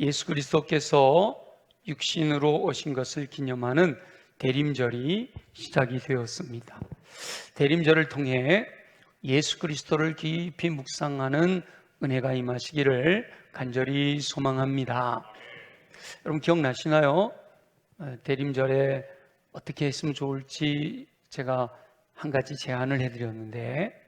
예수 그리스도께서 육신으로 오신 것을 기념하는 대림절이 시작이 되었습니다. 대림절을 통해 예수 그리스도를 깊이 묵상하는 은혜가 임하시기를 간절히 소망합니다. 여러분 기억나시나요? 대림절에 어떻게 했으면 좋을지 제가 한 가지 제안을 해드렸는데,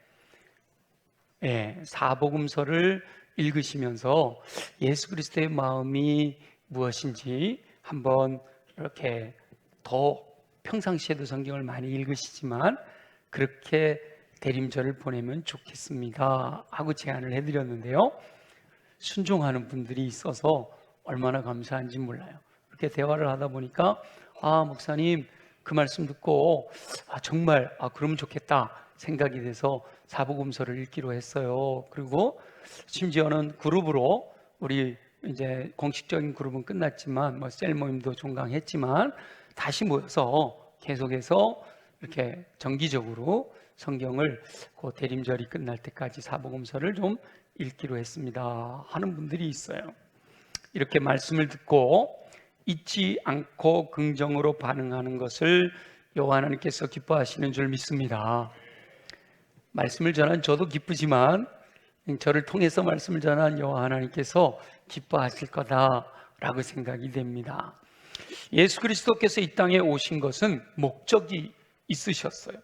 사복음서를 읽으시면서 예수 그리스도의 마음이 무엇인지 한번 이렇게, 더 평상시에도 성경을 많이 읽으시지만 그렇게 대림절을 보내면 좋겠습니다 하고 제안을 해드렸는데요, 순종하는 분들이 있어서 얼마나 감사한지 몰라요. 이렇게 대화를 하다 보니까 목사님 그 말씀 듣고 정말 그러면 좋겠다 생각이 돼서 사복음서를 읽기로 했어요. 그리고 심지어는 그룹으로, 우리 이제 공식적인 그룹은 끝났지만 셀 모임도 종강했지만 다시 모여서 계속해서 이렇게 정기적으로 성경을 그 대림절이 끝날 때까지 사복음서를 좀 읽기로 했습니다 하는 분들이 있어요. 이렇게 말씀을 듣고 잊지 않고 긍정으로 반응하는 것을 여호와 하나님께서 기뻐하시는 줄 믿습니다. 말씀을 전한 저도 기쁘지만 저를 통해서 말씀을 전한 여호와 하나님께서 기뻐하실 거다라고 생각이 됩니다. 예수 그리스도께서 이 땅에 오신 것은 목적이 있으셨어요.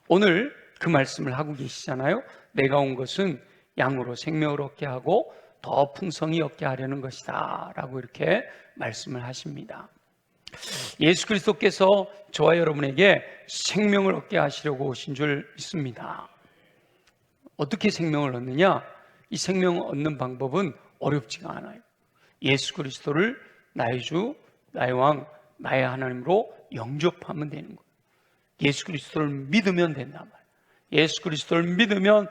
오늘 그 말씀을 하고 계시잖아요. 내가 온 것은 양으로 생명을 얻게 하고 더 풍성히 얻게 하려는 것이다 라고 이렇게 말씀을 하십니다. 예수 그리스도께서 저와 여러분에게 생명을 얻게 하시려고 오신 줄 믿습니다. 어떻게 생명을 얻느냐? 이 생명을 얻는 방법은 어렵지가 않아요. 예수 그리스도를 나의 주, 나의 왕, 나의 하나님으로 영접하면 되는 거예요. 예수 그리스도를 믿으면 된단 말이에요. 예수 그리스도를 믿으면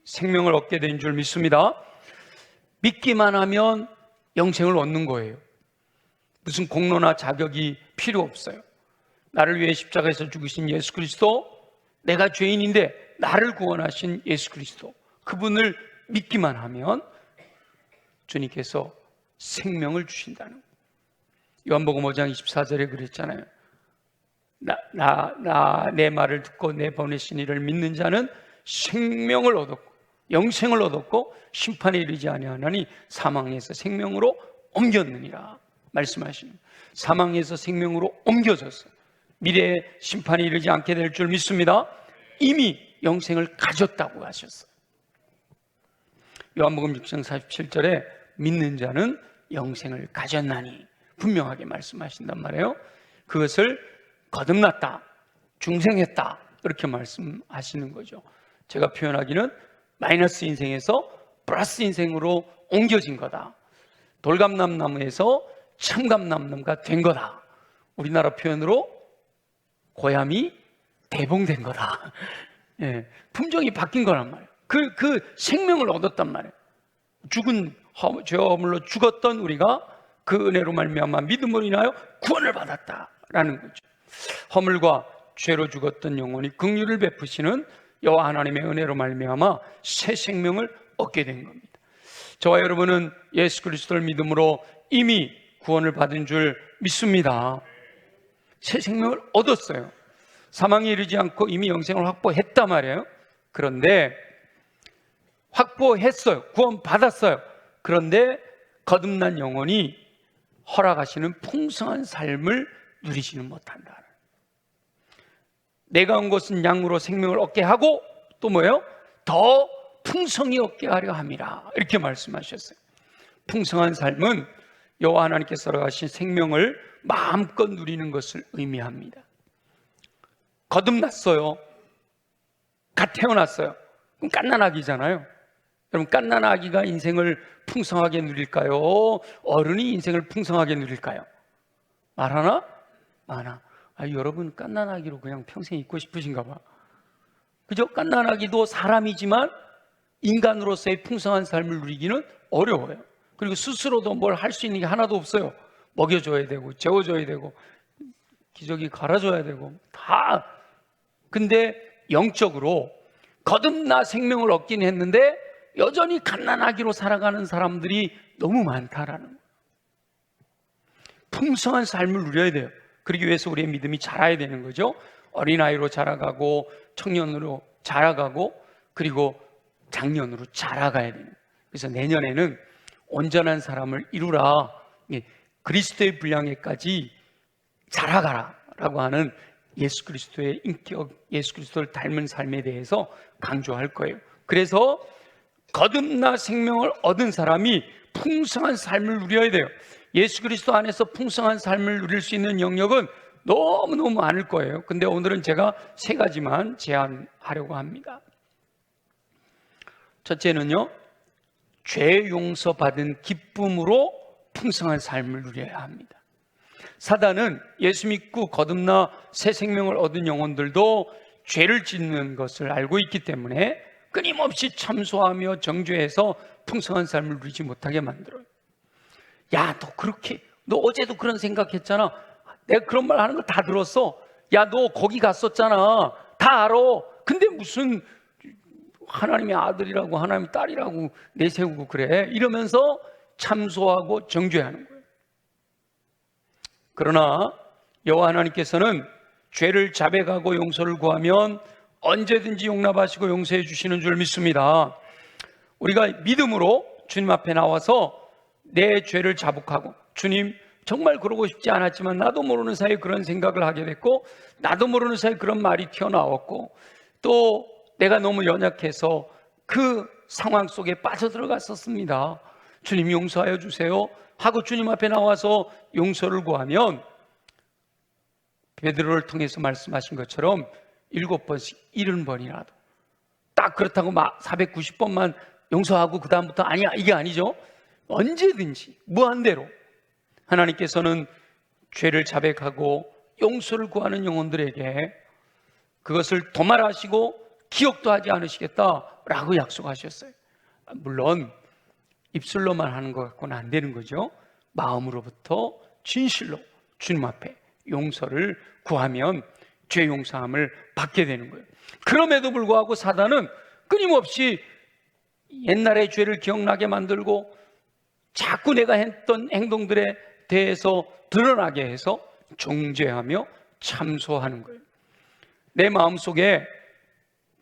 생명을 얻게 된 줄 믿습니다. 믿기만 하면 영생을 얻는 거예요. 무슨 공로나 자격이 필요 없어요. 나를 위해 십자가에서 죽으신 예수 그리스도, 내가 죄인인데 나를 구원하신 예수 그리스도, 그분을 믿기만 하면 주님께서 생명을 주신다는 거예요. 요한복음 5장 24절에 그랬잖아요. 내 말을 듣고 내 보내신 이를 믿는 자는 생명을 얻었고 영생을 얻었고 심판에 이르지 아니하나니 사망에서 생명으로 옮겼느니라 말씀하시는, 사망에서 생명으로 옮겨졌어요. 미래에 심판에 이르지 않게 될 줄 믿습니다. 이미 영생을 가졌다고 하셨어요. 요한복음 6장 47절에 믿는 자는 영생을 가졌나니 분명하게 말씀하신단 말이에요. 그것을 거듭났다, 중생했다 이렇게 말씀하시는 거죠. 제가 표현하기는 마이너스 인생에서 플러스 인생으로 옮겨진 거다. 돌감남나무에서 참감남나무가 된 거다. 우리나라 표현으로 고얌이 대봉된 거다. 품종이 바뀐 거란 말이에요. 그 생명을 얻었단 말이에요. 죽은 죄와 허물로 죽었던 우리가 그 은혜로 말미암아 믿음으로 인하여 구원을 받았다라는 거죠. 허물과 죄로 죽었던 영혼이 긍휼을 베푸시는 여호와 하나님의 은혜로 말미암아 새 생명을 얻게 된 겁니다. 저와 여러분은 예수 그리스도를 믿음으로 이미 구원을 받은 줄 믿습니다. 새 생명을 얻었어요. 사망에 이르지 않고 이미 영생을 확보했단 말이에요. 그런데 확보했어요. 구원 받았어요. 그런데 거듭난 영혼이 허락하시는 풍성한 삶을 누리지는 못한다. 내가 온 것은 양으로 생명을 얻게 하고 또 뭐예요? 더 풍성히 얻게 하려 함이라 이렇게 말씀하셨어요. 풍성한 삶은 여호와 하나님께서 허락하신 생명을 마음껏 누리는 것을 의미합니다. 거듭났어요. 갓 태어났어요. 그럼 갓난아기잖아요. 여러분, 갓난아기가 인생을 풍성하게 누릴까요? 어른이 인생을 풍성하게 누릴까요? 말하나? 많아. 여러분 갓난아기로 그냥 평생 있고 싶으신가 봐. 그죠? 갓난아기도 사람이지만 인간으로서의 풍성한 삶을 누리기는 어려워요. 그리고 스스로도 뭘 할 수 있는 게 하나도 없어요. 먹여줘야 되고 재워줘야 되고 기저귀 갈아줘야 되고 다. 근데 영적으로 거듭나 생명을 얻긴 했는데 여전히 갓난아기로 살아가는 사람들이 너무 많다라는 거예요. 풍성한 삶을 누려야 돼요. 그러기 위해서 우리의 믿음이 자라야 되는 거죠. 어린아이로 자라가고 청년으로 자라가고 그리고 장년으로 자라가야 돼요. 그래서 내년에는 온전한 사람을 이루라, 그리스도의 분량에까지 자라가라 라고 하는 예수 그리스도의 인격, 예수 그리스도를 닮은 삶에 대해서 강조할 거예요. 그래서 거듭나 생명을 얻은 사람이 풍성한 삶을 누려야 돼요. 예수 그리스도 안에서 풍성한 삶을 누릴 수 있는 영역은 너무너무 많을 거예요. 근데 오늘은 제가 3가지만 제안하려고 합니다. 첫째는요, 죄 용서받은 기쁨으로 풍성한 삶을 누려야 합니다. 사단은 예수 믿고 거듭나 새 생명을 얻은 영혼들도 죄를 짓는 것을 알고 있기 때문에 끊임없이 참소하며 정죄해서 풍성한 삶을 누리지 못하게 만들어요. 야, 너 어제도 그런 생각했잖아. 내가 그런 말 하는 거 다 들었어. 야, 너 거기 갔었잖아. 다 알아. 근데 무슨 하나님의 아들이라고 하나님의 딸이라고 내세우고 그래. 이러면서 참소하고 정죄하는 거예요. 그러나 여호와 하나님께서는 죄를 자백하고 용서를 구하면 언제든지 용납하시고 용서해 주시는 줄 믿습니다. 우리가 믿음으로 주님 앞에 나와서 내 죄를 자복하고, 주님 정말 그러고 싶지 않았지만 나도 모르는 사이에 그런 생각을 하게 됐고, 나도 모르는 사이에 그런 말이 튀어나왔고, 또 내가 너무 연약해서 그 상황 속에 빠져들어갔었습니다. 주님 용서하여 주세요 하고 주님 앞에 나와서 용서를 구하면 베드로를 통해서 말씀하신 것처럼 7번씩 70번이라도, 딱 그렇다고 막 490번만 용서하고 그 다음부터 아니야, 이게 아니죠. 언제든지 무한대로 하나님께서는 죄를 자백하고 용서를 구하는 영혼들에게 그것을 도말하시고 기억도 하지 않으시겠다라고 약속하셨어요. 물론 입술로만 하는 것 같고는 안 되는 거죠. 마음으로부터 진실로 주님 앞에 용서를 구하면 죄 용서함을 받게 되는 거예요. 그럼에도 불구하고 사단은 끊임없이 옛날의 죄를 기억나게 만들고 자꾸 내가 했던 행동들에 대해서 드러나게 해서 정죄하며 참소하는 거예요. 내 마음속에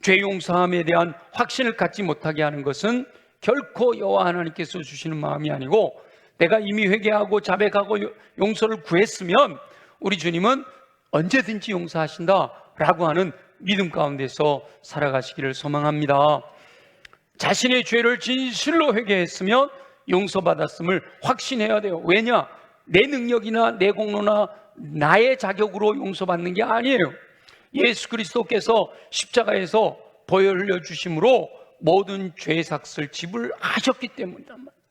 죄 용서함에 대한 확신을 갖지 못하게 하는 것은 결코 여호와 하나님께서 주시는 마음이 아니고, 내가 이미 회개하고 자백하고 용서를 구했으면 우리 주님은 언제든지 용서하신다라고 하는 믿음 가운데서 살아가시기를 소망합니다. 자신의 죄를 진실로 회개했으면 용서받았음을 확신해야 돼요. 왜냐? 내 능력이나 내 공로나 나의 자격으로 용서받는 게 아니에요. 예수 그리스도께서 십자가에서 보혈 흘려주심으로 모든 죄의 삭을 지불하셨기 때문이란 말이에요.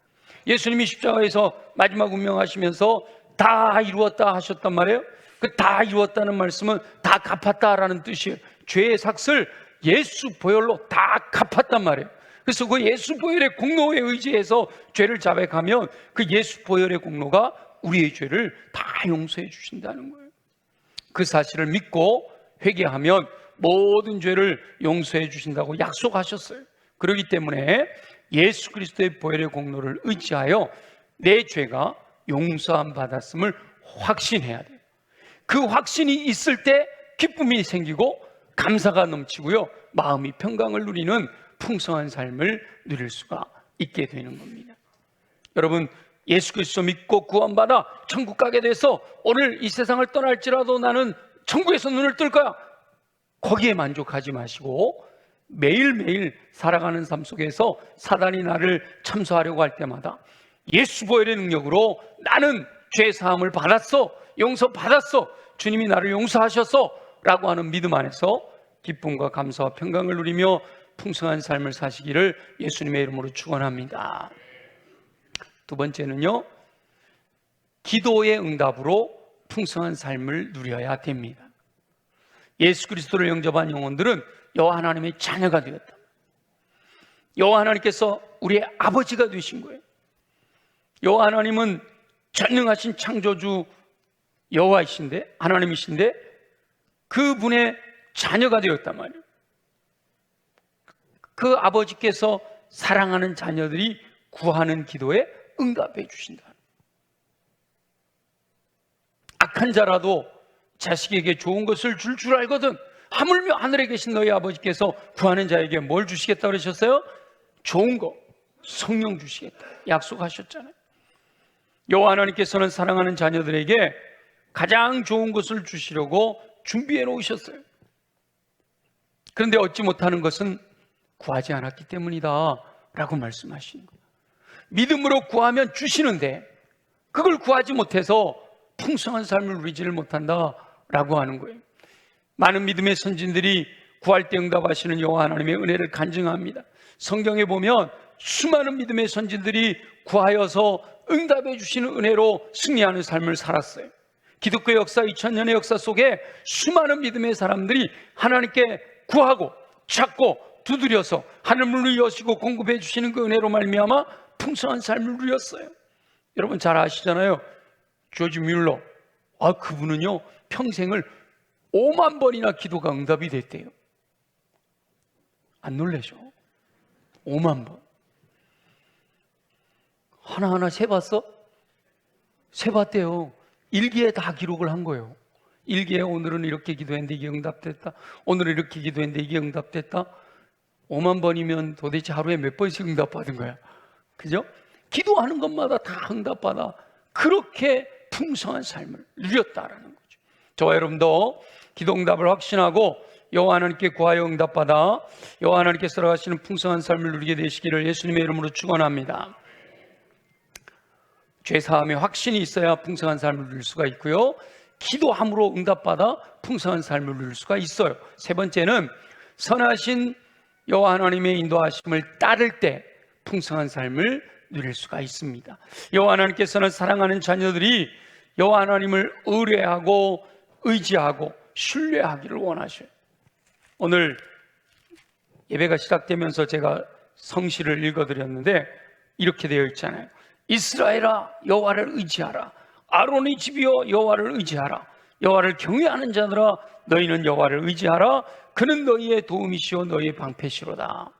예수님이 십자가에서 마지막 운명하시면서 다 이루었다 하셨단 말이에요. 그 다 이루었다는 말씀은 다 갚았다라는 뜻이에요. 죄의 삭을 예수 보혈로 다 갚았단 말이에요. 그래서 그 예수 보혈의 공로에 의지해서 죄를 자백하면 그 예수 보혈의 공로가 우리의 죄를 다 용서해 주신다는 거예요. 그 사실을 믿고 회개하면 모든 죄를 용서해 주신다고 약속하셨어요. 그렇기 때문에 예수 그리스도의 보혈의 공로를 의지하여 내 죄가 용서함 받았음을 확신해야 돼요. 그 확신이 있을 때 기쁨이 생기고 감사가 넘치고요, 마음이 평강을 누리는 풍성한 삶을 누릴 수가 있게 되는 겁니다. 여러분, 예수 그리스도 믿고 구원받아 천국 가게 돼서 오늘 이 세상을 떠날지라도 나는 천국에서 눈을 뜰 거야, 거기에 만족하지 마시고 매일매일 살아가는 삶 속에서 사단이 나를 참소하려고 할 때마다 예수 보혈의 능력으로 나는 죄 사함을 받았어, 용서받았어, 주님이 나를 용서하셨어 라고 하는 믿음 안에서 기쁨과 감사와 평강을 누리며 풍성한 삶을 사시기를 예수님의 이름으로 축원합니다. 두 번째는요, 기도의 응답으로 풍성한 삶을 누려야 됩니다. 예수 그리스도를 영접한 영혼들은 여호와 하나님의 자녀가 되었다. 여호와 하나님께서 우리의 아버지가 되신 거예요. 여호와 하나님은 전능하신 창조주 여호와이신데, 하나님이신데 그분의 자녀가 되었단 말이에요. 그 아버지께서 사랑하는 자녀들이 구하는 기도에 응답해 주신다. 악한 자라도 자식에게 좋은 것을 줄 줄 알거든. 하물며 하늘에 계신 너희 아버지께서 구하는 자에게 뭘 주시겠다 그러셨어요? 좋은 거, 성령 주시겠다 약속하셨잖아요. 여호와 하나님께서는 사랑하는 자녀들에게 가장 좋은 것을 주시려고 준비해 놓으셨어요. 그런데 얻지 못하는 것은 구하지 않았기 때문이다 라고 말씀하시는 거예요. 믿음으로 구하면 주시는데 그걸 구하지 못해서 풍성한 삶을 누리지를 못한다 라고 하는 거예요. 많은 믿음의 선진들이 구할 때 응답하시는 여호와 하나님의 은혜를 간증합니다. 성경에 보면 수많은 믿음의 선진들이 구하여서 응답해 주시는 은혜로 승리하는 삶을 살았어요. 기독교 역사 2000년의 역사 속에 수많은 믿음의 사람들이 하나님께 구하고 찾고 두드려서 하늘문을 여시고 공급해 주시는 그 은혜로 말미암아 풍성한 삶을 누렸어요. 여러분 잘 아시잖아요. 조지 뮬러, 그분은요 평생을 5만 번이나 기도가 응답이 됐대요. 안 놀라죠? 5만 번. 하나하나 세봤어? 세봤대요. 일기에 다 기록을 한 거예요. 일기에 오늘은 이렇게 기도했는데 이게 응답됐다, 오늘은 이렇게 기도했는데 이게 응답됐다. 5만 번이면 도대체 하루에 몇 번씩 응답받은 거야? 그죠? 기도하는 것마다 다 응답받아 그렇게 풍성한 삶을 누렸다라는 거죠. 저와 여러분도 기도 응답을 확신하고 여호와 하나님께 구하여 응답받아 여호와 하나님께서 살아가시는 풍성한 삶을 누리게 되시기를 예수님의 이름으로 축원합니다. 죄사함의 확신이 있어야 풍성한 삶을 누릴 수가 있고요, 기도함으로 응답받아 풍성한 삶을 누릴 수가 있어요. 세 번째는 선하신 여호와 하나님의 인도하심을 따를 때 풍성한 삶을 누릴 수가 있습니다. 여호와 하나님께서는 사랑하는 자녀들이 여호와 하나님을 의뢰하고 의지하고 신뢰하기를 원하셔요. 오늘 예배가 시작되면서 제가 성시를 읽어드렸는데 이렇게 되어 있잖아요. 이스라엘아 여호와를 의지하라. 아론의 집이여 여호와를 의지하라. 여호와를 경외하는 자들아 너희는 여호와를 의지하라. 그는 너희의 도움이시오 너희의 방패시로다.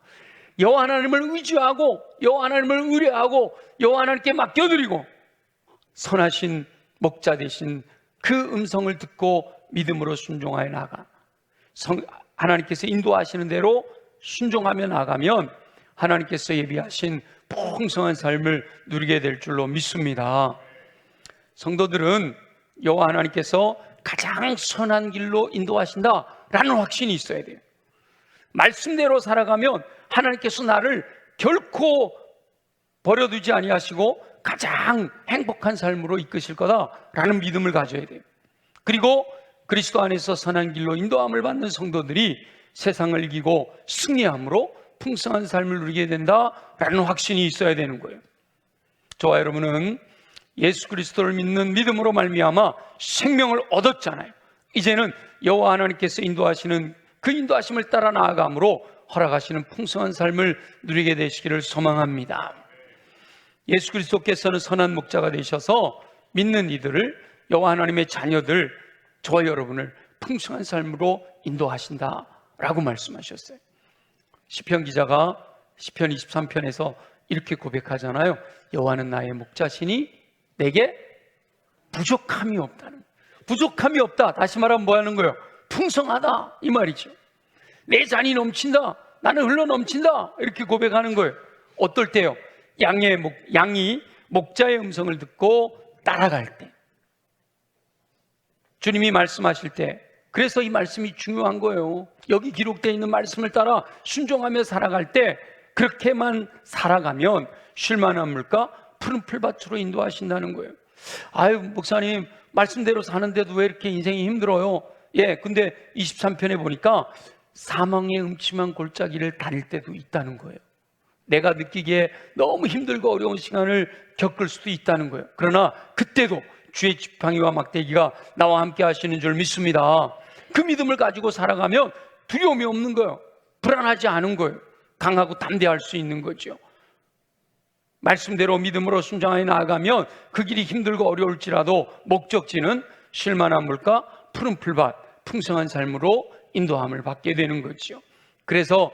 여호와 하나님을 의지하고 여호와 하나님을 의뢰하고 여호와 하나님께 맡겨드리고 선하신 목자 되신 그 음성을 듣고 믿음으로 순종하여 나가 하나님께서 인도하시는 대로 순종하며 나가면 하나님께서 예비하신 풍성한 삶을 누리게 될 줄로 믿습니다. 성도들은 여호와 하나님께서 가장 선한 길로 인도하신다라는 확신이 있어야 돼요. 말씀대로 살아가면 하나님께서 나를 결코 버려두지 아니하시고 가장 행복한 삶으로 이끄실 거다라는 믿음을 가져야 돼요. 그리고 그리스도 안에서 선한 길로 인도함을 받는 성도들이 세상을 이기고 승리함으로 풍성한 삶을 누리게 된다라는 확신이 있어야 되는 거예요. 저와 여러분은 예수 그리스도를 믿는 믿음으로 말미암아 생명을 얻었잖아요. 이제는 여호와 하나님께서 인도하시는 그 인도하심을 따라 나아감으로 허락하시는 풍성한 삶을 누리게 되시기를 소망합니다. 예수 그리스도께서는 선한 목자가 되셔서 믿는 이들을, 여호와 하나님의 자녀들, 저와 여러분을 풍성한 삶으로 인도하신다라고 말씀하셨어요. 시편 기자가 시편 23편에서 이렇게 고백하잖아요. 여호와는 나의 목자시니 내게 부족함이 없다는, 부족함이 없다, 다시 말하면 뭐 하는 거예요? 풍성하다 이 말이죠. 내 잔이 넘친다, 나는 흘러 넘친다, 이렇게 고백하는 거예요. 어떨 때요? 양이 목자의 음성을 듣고 따라갈 때, 주님이 말씀하실 때. 그래서 이 말씀이 중요한 거예요. 여기 기록되어 있는 말씀을 따라 순종하며 살아갈 때, 그렇게만 살아가면 쉴만한 물가 푸른 풀밭으로 인도하신다는 거예요. 아유 목사님 말씀대로 사는데도 왜 이렇게 인생이 힘들어요? 근데 23편에 보니까 사망의 음침한 골짜기를 다닐 때도 있다는 거예요. 내가 느끼기에 너무 힘들고 어려운 시간을 겪을 수도 있다는 거예요. 그러나 그때도 주의 지팡이와 막대기가 나와 함께 하시는 줄 믿습니다. 그 믿음을 가지고 살아가면 두려움이 없는 거예요. 불안하지 않은 거예요. 강하고 담대할 수 있는 거죠. 말씀대로 믿음으로 순종하여 나아가면 그 길이 힘들고 어려울지라도 목적지는 쉴만한 물가 푸른 풀밭 풍성한 삶으로 인도함을 받게 되는 거죠. 그래서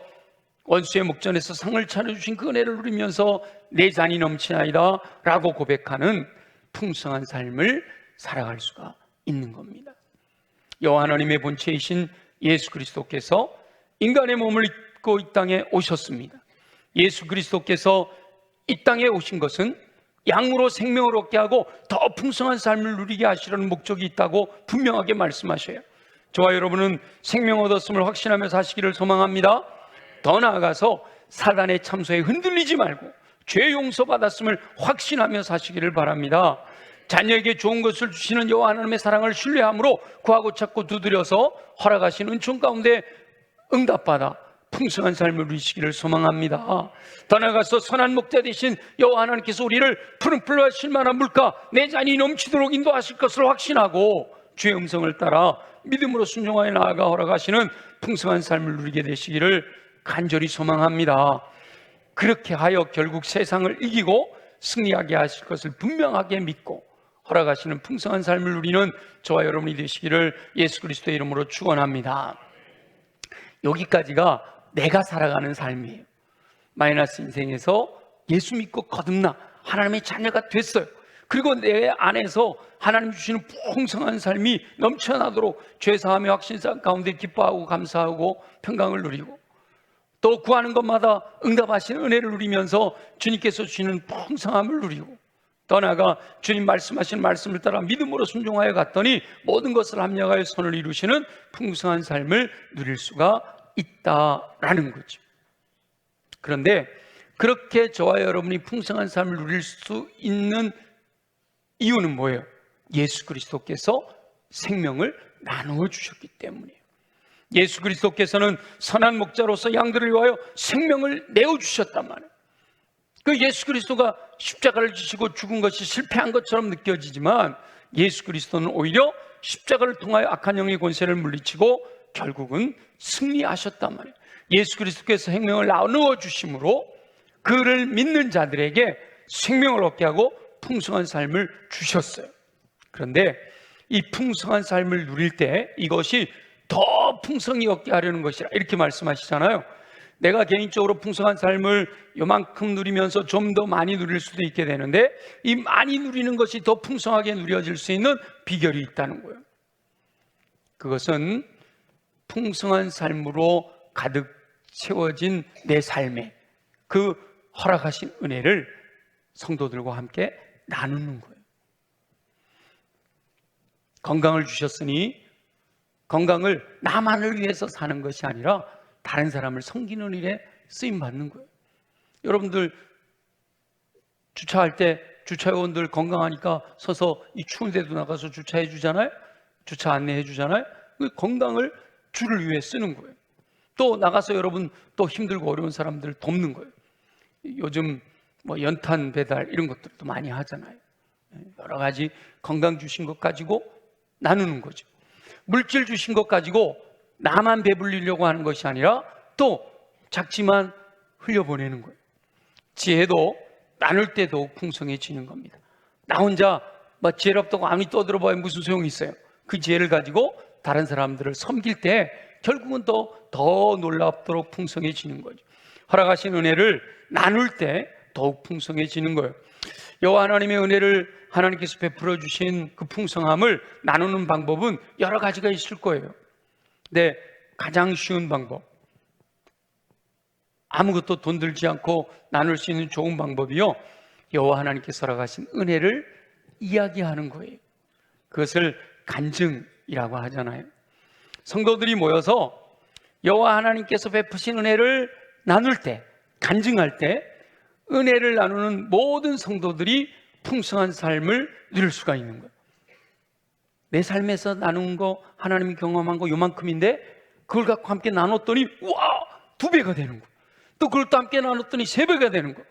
원수의 목전에서 상을 차려주신 그 은혜를 누리면서 내 잔이 넘치나이다 라고 고백하는 풍성한 삶을 살아갈 수가 있는 겁니다. 여호와 하나님의 본체이신 예수 그리스도께서 인간의 몸을 입고 이 땅에 오셨습니다. 예수 그리스도께서 이 땅에 오신 것은 양으로 생명을 얻게 하고 더 풍성한 삶을 누리게 하시려는 목적이 있다고 분명하게 말씀하셔요. 저와 여러분은 생명 얻었음을 확신하며 사시기를 소망합니다. 더 나아가서 사단의 참소에 흔들리지 말고 죄 용서받았음을 확신하며 사시기를 바랍니다. 자녀에게 좋은 것을 주시는 여호와 하나님의 사랑을 신뢰함으로 구하고 찾고 두드려서 허락하신 은총 가운데 응답받아 풍성한 삶을 누리시기를 소망합니다. 더 나아가서 선한 목자 되신 여호와 하나님께서 우리를 푸른 풀과 쉴만한 물가 내 잔이 넘치도록 인도하실 것을 확신하고 주의 음성을 따라 믿음으로 순종하여 나아가 허락하시는 풍성한 삶을 누리게 되시기를 간절히 소망합니다. 그렇게 하여 결국 세상을 이기고 승리하게 하실 것을 분명하게 믿고 허락하시는 풍성한 삶을 누리는 저와 여러분이 되시기를 예수 그리스도의 이름으로 축원합니다. 여기까지가 내가 살아가는 삶이에요. 마이너스 인생에서 예수 믿고 거듭나 하나님의 자녀가 됐어요. 그리고 내 안에서 하나님 주시는 풍성한 삶이 넘쳐나도록 죄사함의 확신 가운데 기뻐하고 감사하고 평강을 누리고 또 구하는 것마다 응답하시는 은혜를 누리면서 주님께서 주시는 풍성함을 누리고 더 나아가 주님 말씀하시는 말씀을 따라 믿음으로 순종하여 갔더니 모든 것을 합력하여 선을 이루시는 풍성한 삶을 누릴 수가 있다라는 거죠. 그런데 그렇게 저와 여러분이 풍성한 삶을 누릴 수 있는 이유는 뭐예요? 예수 그리스도께서 생명을 나누어 주셨기 때문이에요. 예수 그리스도께서는 선한 목자로서 양들을 위하여 생명을 내어주셨단 말이에요. 그 예수 그리스도가 십자가를 지시고 죽은 것이 실패한 것처럼 느껴지지만 예수 그리스도는 오히려 십자가를 통하여 악한 영의 권세를 물리치고 결국은 승리하셨단 말이에요. 예수 그리스도께서 생명을 나누어 주심으로 그를 믿는 자들에게 생명을 얻게 하고 풍성한 삶을 주셨어요. 그런데 이 풍성한 삶을 누릴 때 이것이 더 풍성히 얻게 하려는 것이라 이렇게 말씀하시잖아요. 내가 개인적으로 풍성한 삶을 요만큼 누리면서 좀 더 많이 누릴 수도 있게 되는데 이 많이 누리는 것이 더 풍성하게 누려질 수 있는 비결이 있다는 거예요. 그것은 풍성한 삶으로 가득 채워진 내 삶에 그 허락하신 은혜를 성도들과 함께 나누는 거예요. 건강을 주셨으니 건강을 나만을 위해서 사는 것이 아니라 다른 사람을 섬기는 일에 쓰임 받는 거예요. 여러분들 주차할 때 주차요원들 건강하니까 서서 이 추운 데도 나가서 주차해 주잖아요. 주차 안내해 주잖아요. 그 건강을 주를 위해 쓰는 거예요. 또 나가서 여러분 또 힘들고 어려운 사람들 돕는 거예요. 요즘 뭐 연탄 배달 이런 것들도 많이 하잖아요. 여러 가지 건강 주신 것 가지고 나누는 거죠. 물질 주신 것 가지고 나만 배불리려고 하는 것이 아니라 또 작지만 흘려보내는 거예요. 지혜도 나눌 때 더욱 풍성해지는 겁니다. 나 혼자 뭐 지혜롭다고 아무리 떠들어봐야 무슨 소용이 있어요. 그 지혜를 가지고 다른 사람들을 섬길 때 결국은 더 놀랍도록 풍성해지는 거죠. 허락하신 은혜를 나눌 때 더욱 풍성해지는 거예요. 여호와 하나님의 은혜를 하나님께서 베풀어 주신 그 풍성함을 나누는 방법은 여러 가지가 있을 거예요. 근데 가장 쉬운 방법, 아무것도 돈 들지 않고 나눌 수 있는 좋은 방법이요, 여호와 하나님께서 허락하신 은혜를 이야기하는 거예요. 그것을 간증이라고 하잖아요. 성도들이 모여서 여호와 하나님께서 베푸신 은혜를 나눌 때, 간증할 때 은혜를 나누는 모든 성도들이 풍성한 삶을 누릴 수가 있는 거예요. 내 삶에서 나눈 거, 하나님이 경험한 거 요만큼인데 그걸 갖고 함께 나눴더니 와! 2배가 되는 거예요. 또 그걸 또 함께 나눴더니 3배가 되는 거예요.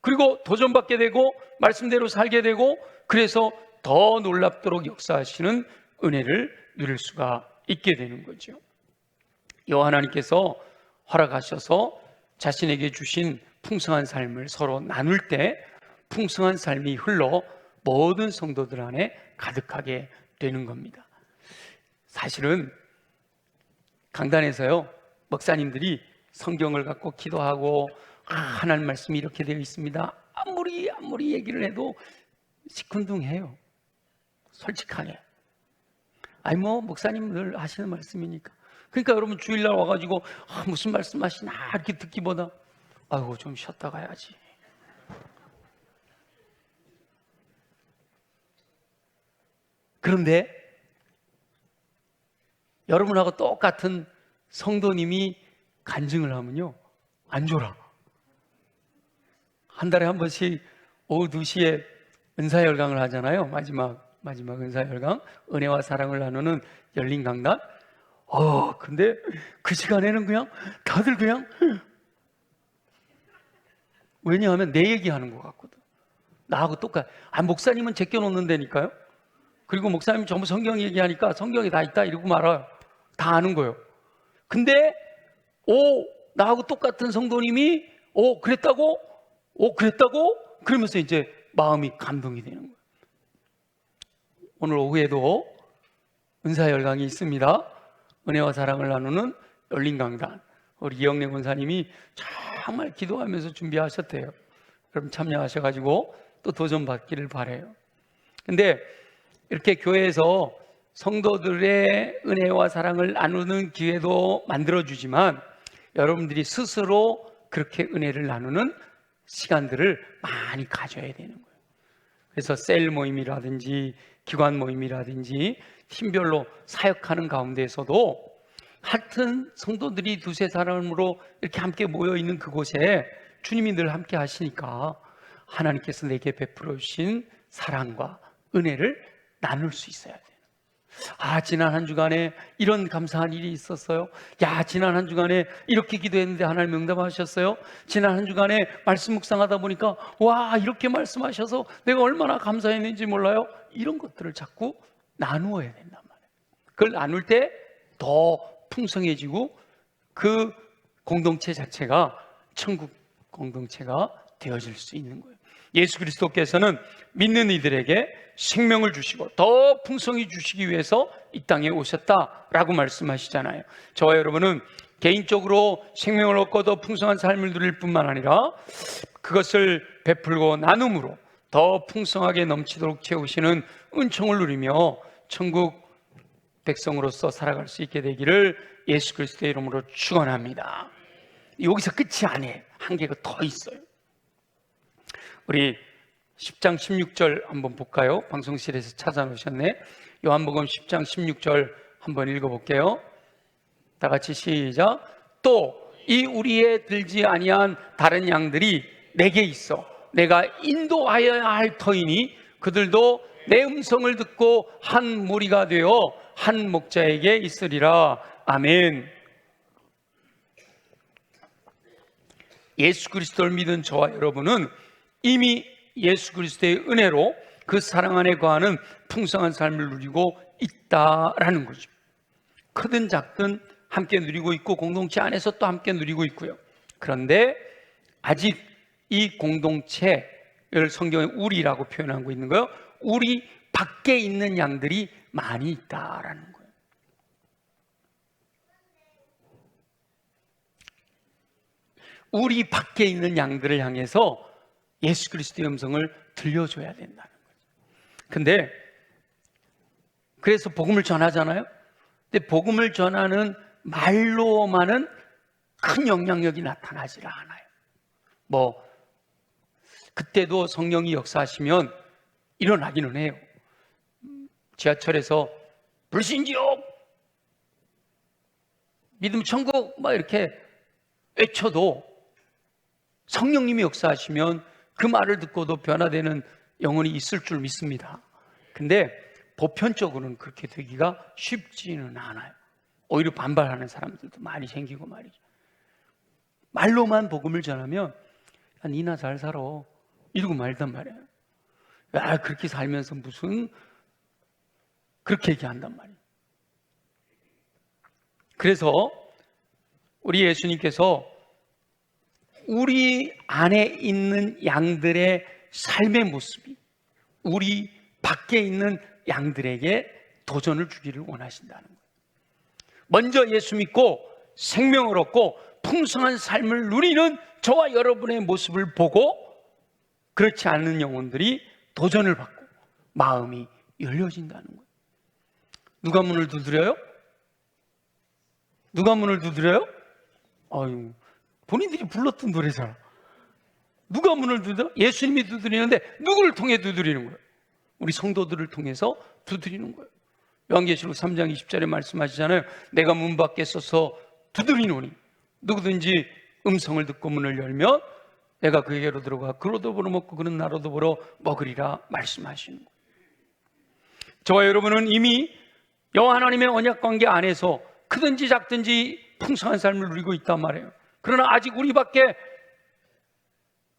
그리고 도전받게 되고 말씀대로 살게 되고 그래서 더 놀랍도록 역사하시는 은혜를 누릴 수가 있게 되는 거죠. 여호와 하나님께서 허락하셔서 자신에게 주신 풍성한 삶을 서로 나눌 때 풍성한 삶이 흘러 모든 성도들 안에 가득하게 되는 겁니다. 사실은 강단에서요, 목사님들이 성경을 갖고 기도하고 하나님 말씀이 이렇게 되어 있습니다, 아무리 얘기를 해도 시큰둥해요. 솔직하게. 아니 뭐 목사님 늘 하시는 말씀이니까. 그러니까 여러분 주일날 와가지고 무슨 말씀하시나 이렇게 듣기보다 아이고 좀 쉬었다 가야지. 그런데 여러분하고 똑같은 성도님이 간증을 하면요 안 졸아. 한 달에 한 번씩 오후 2시에 은사열강을 하잖아요. 마지막 은사열강, 은혜와 사랑을 나누는 열린 강단. 근데 그 시간에는 그냥 다들 그냥 왜냐하면 내 얘기하는 것 같거든. 나하고 똑같아. 목사님은 제껴놓는다니까요. 그리고 목사님이 전부 성경 얘기하니까 성경에 다 있다 이러고 말아요. 다 아는 거예요. 근데 나하고 똑같은 성도님이 그랬다고? 그랬다고? 그러면서 이제 마음이 감동이 되는 거예요. 오늘 오후에도 은사열강이 있습니다. 은혜와 사랑을 나누는 열린 강단. 우리 이영래 권사님이 정말 기도하면서 준비하셨대요. 여러분 참여하셔가지고 또 도전받기를 바라요. 근데 이렇게 교회에서 성도들의 은혜와 사랑을 나누는 기회도 만들어주지만 여러분들이 스스로 그렇게 은혜를 나누는 시간들을 많이 가져야 되는 거예요. 그래서 셀 모임이라든지 기관 모임이라든지 팀별로 사역하는 가운데에서도 하여튼 성도들이 두세 사람으로 이렇게 함께 모여있는 그곳에 주님이 늘 함께 하시니까 하나님께서 내게 베풀어 주신 사랑과 은혜를 나눌 수 있어야 돼요. 지난 한 주간에 이런 감사한 일이 있었어요. 지난 한 주간에 이렇게 기도했는데 하나님 응답하셨어요. 지난 한 주간에 말씀 묵상하다 보니까 이렇게 말씀하셔서 내가 얼마나 감사했는지 몰라요. 이런 것들을 자꾸 나누어야 된단 말이에요. 그걸 나눌 때 더 풍성해지고 그 공동체 자체가 천국 공동체가 되어질 수 있는 거예요. 예수 그리스도께서는 믿는 이들에게 생명을 주시고 더 풍성히 주시기 위해서 이 땅에 오셨다라고 말씀하시잖아요. 저와 여러분은 개인적으로 생명을 얻고 더 풍성한 삶을 누릴 뿐만 아니라 그것을 베풀고 나눔으로 더 풍성하게 넘치도록 채우시는 은총을 누리며 천국 백성으로서 살아갈 수 있게 되기를 예수 그리스도의 이름으로 축원합니다. 여기서 끝이 아니에요. 한계가 더 있어요. 우리 10장 16절 한번 볼까요? 방송실에서 찾아놓으셨네. 요한복음 10장 16절 한번 읽어볼게요. 다 같이 시작. 또 이 우리의 들지 아니한 다른 양들이 내게 있어 내가 인도하여야 할 터이니 그들도 내 음성을 듣고 한 무리가 되어 한 목자에게 있으리라. 아멘. 예수 그리스도를 믿은 저와 여러분은 이미 예수 그리스도의 은혜로 그 사랑 안에 거하는 풍성한 삶을 누리고 있다라는 거죠. 크든 작든 함께 누리고 있고 공동체 안에서 또 함께 누리고 있고요. 그런데 아직 이 공동체를 성경에 우리라고 표현하고 있는 거예요. 우리 밖에 있는 양들이 많이 있다라는 거예요. 우리 밖에 있는 양들을 향해서 예수 그리스도의 음성을 들려줘야 된다는 거죠. 근데 그래서 복음을 전하잖아요. 근데 복음을 전하는 말로만은 큰 영향력이 나타나질 않아요. 그때도 성령이 역사하시면 일어나기는 해요. 지하철에서 불신지옥 믿음 천국 이렇게 외쳐도 성령님이 역사하시면 그 말을 듣고도 변화되는 영혼이 있을 줄 믿습니다. 근데 보편적으로는 그렇게 되기가 쉽지는 않아요. 오히려 반발하는 사람들도 많이 생기고 말이죠. 말로만 복음을 전하면 니나 잘 살아 이러고 말단 말이에요. 그렇게 살면서 무슨 그렇게 얘기한단 말이에요. 그래서 우리 예수님께서 우리 안에 있는 양들의 삶의 모습이 우리 밖에 있는 양들에게 도전을 주기를 원하신다는 거예요. 먼저 예수 믿고 생명을 얻고 풍성한 삶을 누리는 저와 여러분의 모습을 보고 그렇지 않은 영혼들이 도전을 받고 마음이 열려진다는 거예요. 누가 문을 두드려요? 누가 문을 두드려요? 아유, 본인들이 불렀던 노래잖아. 누가 문을 두드려? 예수님이 두드리는데 누구를 통해 두드리는 거예요? 우리 성도들을 통해서 두드리는 거예요. 요한계시록 3장 20절에 말씀하시잖아요. 내가 문 밖에 서서 두드리노니 누구든지 음성을 듣고 문을 열면 내가 그에게로 들어가 그로도 보러 먹고 그는 나로도 보러 먹으리라 말씀하시는 거예요. 저와 여러분은 이미 여호와 하나님의 언약 관계 안에서 크든지 작든지 풍성한 삶을 누리고 있단 말이에요. 그러나 아직 우리 밖에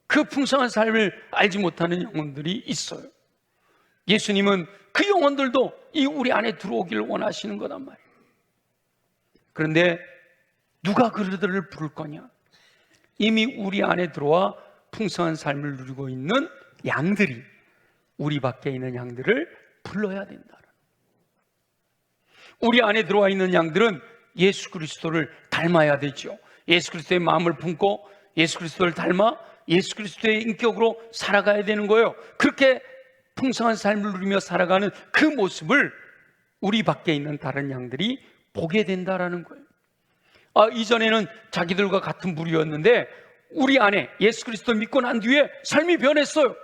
그 풍성한 삶을 알지 못하는 영혼들이 있어요. 예수님은 그 영혼들도 이 우리 안에 들어오기를 원하시는 거란 말이에요. 그런데 누가 그들을 부를 거냐? 이미 우리 안에 들어와 풍성한 삶을 누리고 있는 양들이, 우리 밖에 있는 양들을 불러야 된다. 우리 안에 들어와 있는 양들은 예수 그리스도를 닮아야 되죠. 예수 그리스도의 마음을 품고 예수 그리스도를 닮아 예수 그리스도의 인격으로 살아가야 되는 거예요. 그렇게 풍성한 삶을 누리며 살아가는 그 모습을 우리 밖에 있는 다른 양들이 보게 된다라는 거예요. 이전에는 자기들과 같은 부류였는데 우리 안에 예수 그리스도 믿고 난 뒤에 삶이 변했어요.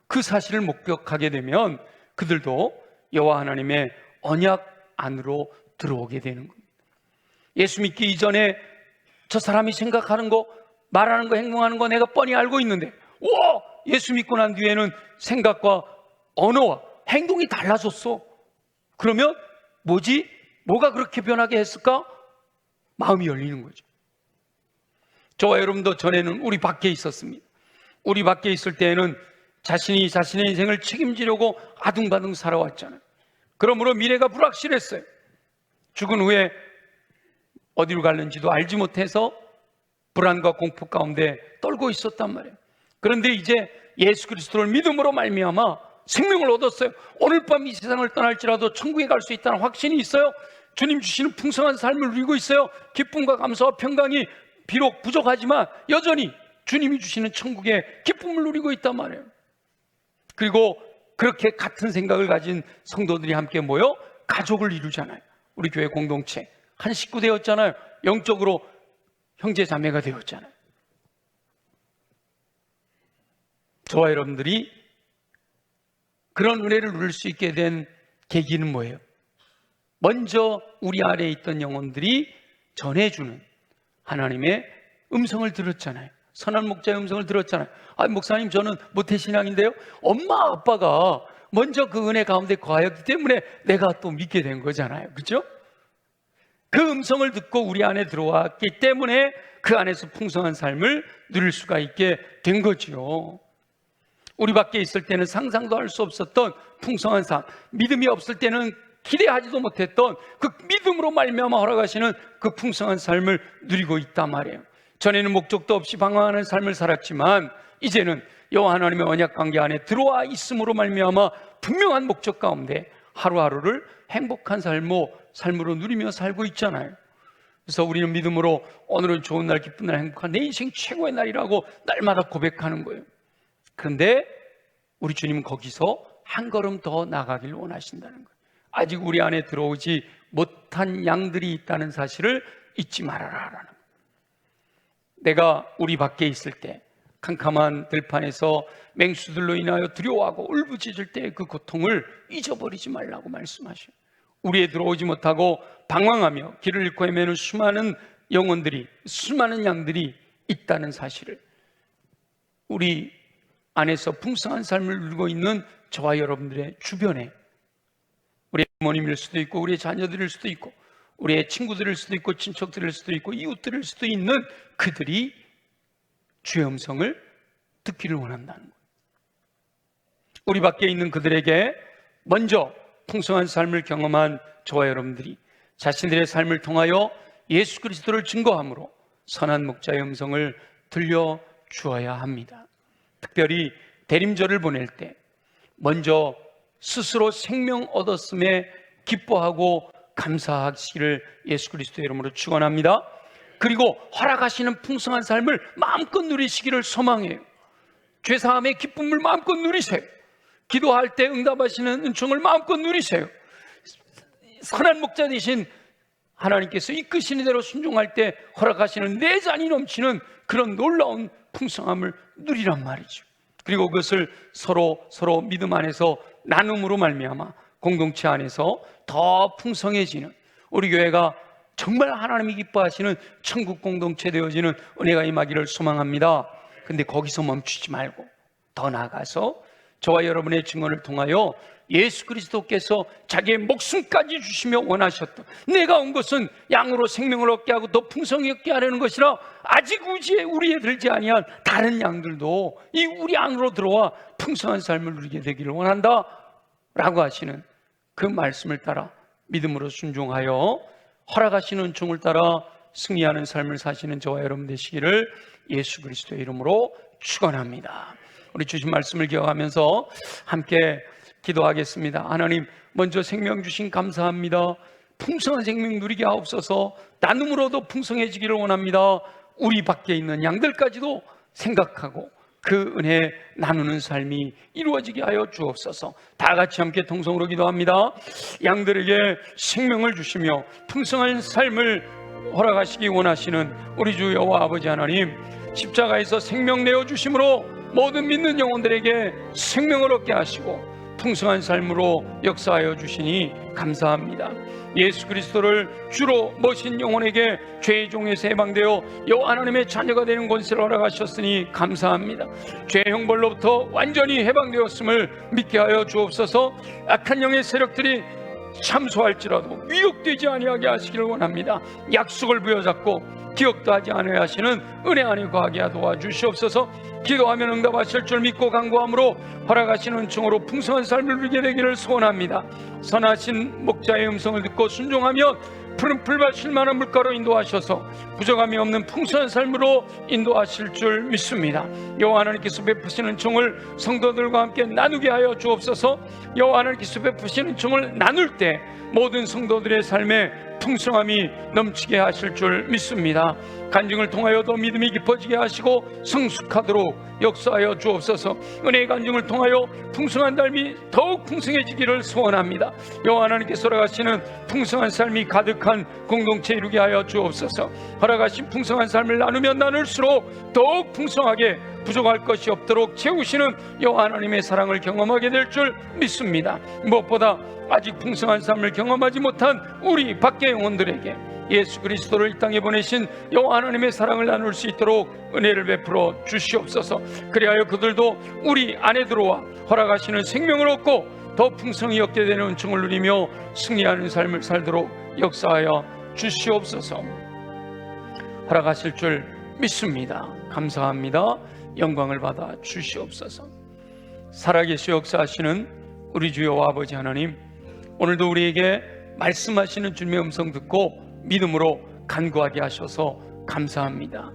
그 사실을 목격하게 되면 그들도 여호와 하나님의 언약 안으로 들어오게 되는 겁니다. 예수 믿기 이전에 저 사람이 생각하는 거, 말하는 거, 행동하는 거 내가 뻔히 알고 있는데 예수 믿고 난 뒤에는 생각과 언어와 행동이 달라졌어. 그러면 뭐지? 뭐가 그렇게 변하게 했을까? 마음이 열리는 거죠. 저와 여러분도 전에는 우리 밖에 있었습니다. 우리 밖에 있을 때에는 자신이 자신의 인생을 책임지려고 아둥바둥 살아왔잖아요. 그러므로 미래가 불확실했어요. 죽은 후에 어디로 갈는지도 알지 못해서 불안과 공포 가운데 떨고 있었단 말이에요. 그런데 이제 예수 그리스도를 믿음으로 말미암아 생명을 얻었어요. 오늘 밤 이 세상을 떠날지라도 천국에 갈 수 있다는 확신이 있어요. 주님 주시는 풍성한 삶을 누리고 있어요. 기쁨과 감사와 평강이 비록 부족하지만 여전히 주님이 주시는 천국의 기쁨을 누리고 있단 말이에요. 그리고 그렇게 같은 생각을 가진 성도들이 함께 모여 가족을 이루잖아요. 우리 교회 공동체 한 식구 되었잖아요. 영적으로 형제 자매가 되었잖아요. 저와 여러분들이 그런 은혜를 누릴 수 있게 된 계기는 뭐예요? 먼저 우리 안에 있던 영혼들이 전해주는 하나님의 음성을 들었잖아요. 선한 목자의 음성을 들었잖아요. 목사님 저는 모태신앙인데요. 엄마 아빠가 먼저 그 은혜 가운데 거하였기 때문에 내가 또 믿게 된 거잖아요. 그렇죠? 그 음성을 듣고 우리 안에 들어왔기 때문에 그 안에서 풍성한 삶을 누릴 수가 있게 된 거죠. 우리 밖에 있을 때는 상상도 할 수 없었던 풍성한 삶, 믿음이 없을 때는 기대하지도 못했던 그 믿음으로 말미암아 허락하시는 그 풍성한 삶을 누리고 있단 말이에요. 전에는 목적도 없이 방황하는 삶을 살았지만 이제는 여호와 하나님의 언약 관계 안에 들어와 있음으로 말미암아 분명한 목적 가운데 하루하루를 행복한 삶으로 누리며 살고 있잖아요. 그래서 우리는 믿음으로 오늘은 좋은 날, 기쁜 날, 행복한 내 인생 최고의 날이라고 날마다 고백하는 거예요. 그런데 우리 주님은 거기서 한 걸음 더 나가길 원하신다는 거예요. 아직 우리 안에 들어오지 못한 양들이 있다는 사실을 잊지 말아라 라는 거예요. 내가 우리 밖에 있을 때 캄캄한 들판에서 맹수들로 인하여 두려워하고 울부짖을 때 그 고통을 잊어버리지 말라고 말씀하셔요. 우리에 들어오지 못하고 방황하며 길을 잃고 헤매는 수많은 영혼들이, 수많은 양들이 있다는 사실을, 우리 안에서 풍성한 삶을 누리고 있는 저와 여러분들의 주변에, 우리의 부모님일 수도 있고 우리의 자녀들일 수도 있고 우리의 친구들일 수도 있고 친척들일 수도 있고 이웃들일 수도 있는 그들이 주의 음성을 듣기를 원한다는 거예요. 우리 밖에 있는 그들에게 먼저 풍성한 삶을 경험한 저와 여러분들이 자신들의 삶을 통하여 예수 그리스도를 증거함으로 선한 목자의 음성을 들려주어야 합니다. 특별히 대림절을 보낼 때 먼저 스스로 생명 얻었음에 기뻐하고 감사하시기를 예수 그리스도의 이름으로 축원합니다. 그리고 허락하시는 풍성한 삶을 마음껏 누리시기를 소망해요. 죄사함의 기쁨을 마음껏 누리세요. 기도할 때 응답하시는 은총을 마음껏 누리세요. 선한 목자 되신 하나님께서 이끄시는 대로 순종할 때 허락하시는 내 잔이 넘치는 그런 놀라운 풍성함을 누리란 말이죠. 그리고 그것을 서로 믿음 안에서 나눔으로 말미암아 공동체 안에서 더 풍성해지는, 우리 교회가 정말 하나님이 기뻐하시는 천국 공동체 되어지는 은혜가 임하기를 소망합니다. 근데 거기서 멈추지 말고 더 나아가서 저와 여러분의 증언을 통하여 예수 그리스도께서 자기의 목숨까지 주시며 원하셨던, 내가 온 것은 양으로 생명을 얻게 하고 더 풍성히 얻게 하려는 것이라, 아직 우리에 들지 아니한 다른 양들도 이 우리 안으로 들어와 풍성한 삶을 누리게 되기를 원한다 라고 하시는 그 말씀을 따라 믿음으로 순종하여 허락하시는 은총을 따라 승리하는 삶을 사시는 저와 여러분 되시기를 예수 그리스도의 이름으로 축원합니다. 우리 주신 말씀을 기억하면서 함께 기도하겠습니다. 하나님, 먼저 생명 주신 감사합니다. 풍성한 생명 누리게 하옵소서. 나눔으로도 풍성해지기를 원합니다. 우리 밖에 있는 양들까지도 생각하고 그 은혜 나누는 삶이 이루어지게 하여 주옵소서. 다 같이 함께 통성으로 기도합니다. 양들에게 생명을 주시며 풍성한 삶을 허락하시기 원하시는 우리 주 여호와 아버지 하나님, 십자가에서 생명 내어주심으로 모든 믿는 영혼들에게 생명을 얻게 하시고 풍성한 삶으로 역사하여 주시니 감사합니다. 예수 그리스도를 주로 모신 영혼에게 죄의 종에서 해방되어 여호와 하나님의 자녀가 되는 권세를 허락하셨으니 감사합니다. 죄의 형벌로부터 완전히 해방되었음을 믿게 하여 주옵소서. 악한 영의 세력들이 참소할지라도 위협되지 아니하게 하시기를 원합니다. 약속을 부여잡고 기억도 하지 않아야 하시는 은혜 안에 거하게 도와주시옵소서. 기도하면 응답하실 줄 믿고 간구함으로 허락하시는 은총으로 풍성한 삶을 누리게 되기를 소원합니다. 선하신 목자의 음성을 듣고 순종하면 푸른 풀밭 쉴만한 물가로 인도하셔서 부족함이 없는 풍성한 삶으로 인도하실 줄 믿습니다. 여호와 하나님께서 베푸시는 은총을 성도들과 함께 나누게 하여 주옵소서. 여호와 하나님께서 베푸시는 은총을 나눌 때 모든 성도들의 삶에 풍성함이 넘치게 하실 줄 믿습니다. 간증을 통하여도 믿음이 깊어지게 하시고 성숙하도록 역사하여 주옵소서. 은혜의 간증을 통하여 풍성한 삶이 더욱 풍성해지기를 소원합니다. 여호와 하나님께서 허락하시는 풍성한 삶이 가득한 공동체 이루게 하여 주옵소서. 허락하신 풍성한 삶을 나누면 나눌수록 더욱 풍성하게 부족할 것이 없도록 채우시는 여호와 하나님의 사랑을 경험하게 될 줄 믿습니다. 무엇보다 아직 풍성한 삶을 경험하지 못한 우리 밖의 영혼들에게 예수 그리스도를 이 땅에 보내신 여호와 하나님의 사랑을 나눌 수 있도록 은혜를 베풀어 주시옵소서. 그리하여 그들도 우리 안에 들어와 허락하시는 생명을 얻고 더 풍성히 얻게 되는 은총을 누리며 승리하는 삶을 살도록 역사하여 주시옵소서. 허락하실 줄 믿습니다. 감사합니다. 영광을 받아 주시옵소서. 살아계시 역사하시는 우리 주 여호와 아버지 하나님, 오늘도 우리에게 말씀하시는 주님의 음성 듣고 믿음으로 간구하게 하셔서 감사합니다.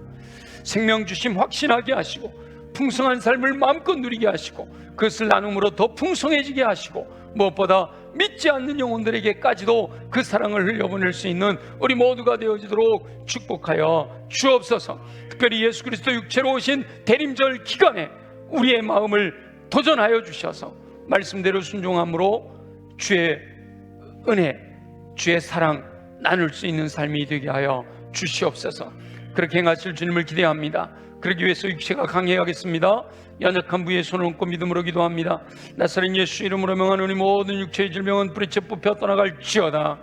생명 주심 확신하게 하시고 풍성한 삶을 마음껏 누리게 하시고 그것을 나눔으로 더 풍성해지게 하시고 무엇보다 믿지 않는 영혼들에게까지도 그 사랑을 흘려보낼 수 있는 우리 모두가 되어지도록 축복하여 주옵소서. 특별히 예수 그리스도 육체로 오신 대림절 기간에 우리의 마음을 도전하여 주셔서 말씀대로 순종함으로 주의 은혜, 주의 사랑 나눌 수 있는 삶이 되게 하여 주시옵소서. 그렇게 행하실 주님을 기대합니다. 그러기 위해서 육체가 강해야겠습니다. 연약한 부위에 손을 얹고 믿음으로 기도합니다. 나사렛 예수 이름으로 명하노니 모든 육체의 질병은 뿌리째 뽑혀 떠나갈지어다.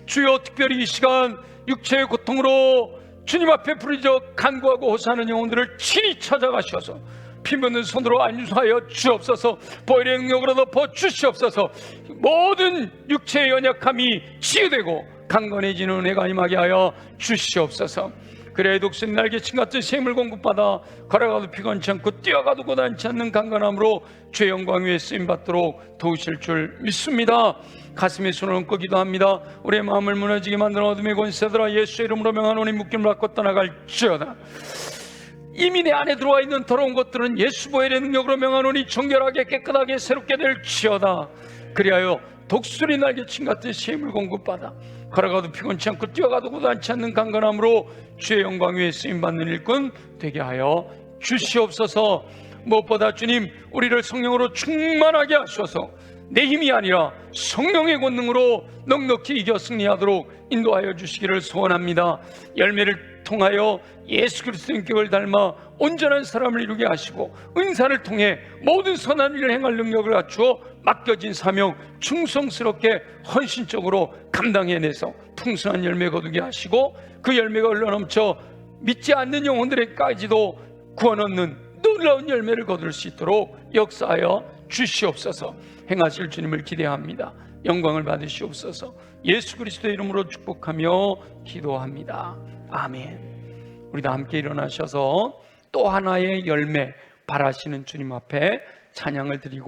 주여, 특별히 이 시간 육체의 고통으로 주님 앞에 부르짖어 간구하고 호소하는 영혼들을 친히 찾아가셔서 피 묻는 손으로 안수하여 주옵소서. 보혈의 능력으로 덮어 주시옵소서. 모든 육체의 연약함이 치유되고 강건해지는 은혜가 임하게 하여 주시옵소서. 그래야 독수리 날개친 같은 샘을 공급받아 걸어가도 피곤치 않고 뛰어가도 고단치 않는 강건함으로 주의 영광 위에 쓰임받도록 도우실 줄 믿습니다. 가슴에 손을 얹고 기도합니다. 우리의 마음을 무너지게 만드는 어둠의 권세들아, 예수의 이름으로 명하노니 묶임을 받고 떠나갈지어다. 이미 내 안에 들어와 있는 더러운 것들은 예수 보혈의 능력으로 명하노니 정결하게 깨끗하게 새롭게 될지어다. 그리하여 독수리 날개친 같은 샘을 공급받아 걸어가도 피곤치 않고 뛰어가도 고단치 않는 강건함으로 주의 영광 위에 쓰임받는 일꾼 되게 하여 주시옵소서. 무엇보다 주님, 우리를 성령으로 충만하게 하셔서 내 힘이 아니라 성령의 권능으로 넉넉히 이겨 승리하도록 인도하여 주시기를 소원합니다. 열매를 통하여 예수 그리스도의 격을 닮아 온전한 사람을 이루게 하시고, 은사를 통해 모든 선한 일을 행할 능력을 갖추어 맡겨진 사명 충성스럽게 헌신적으로 감당해내서 풍성한 열매 거두게 하시고, 그 열매가 흘러넘쳐 믿지 않는 영혼들에게까지도 구원 얻는 놀라운 열매를 거둘 수 있도록 역사하여 주시옵소서. 행하실 주님을 기대합니다. 영광을 받으시옵소서. 예수 그리스도의 이름으로 축복하며 기도합니다. 아멘. 우리 다 함께 일어나셔서 또 하나의 열매 바라시는 주님 앞에 찬양을 드리고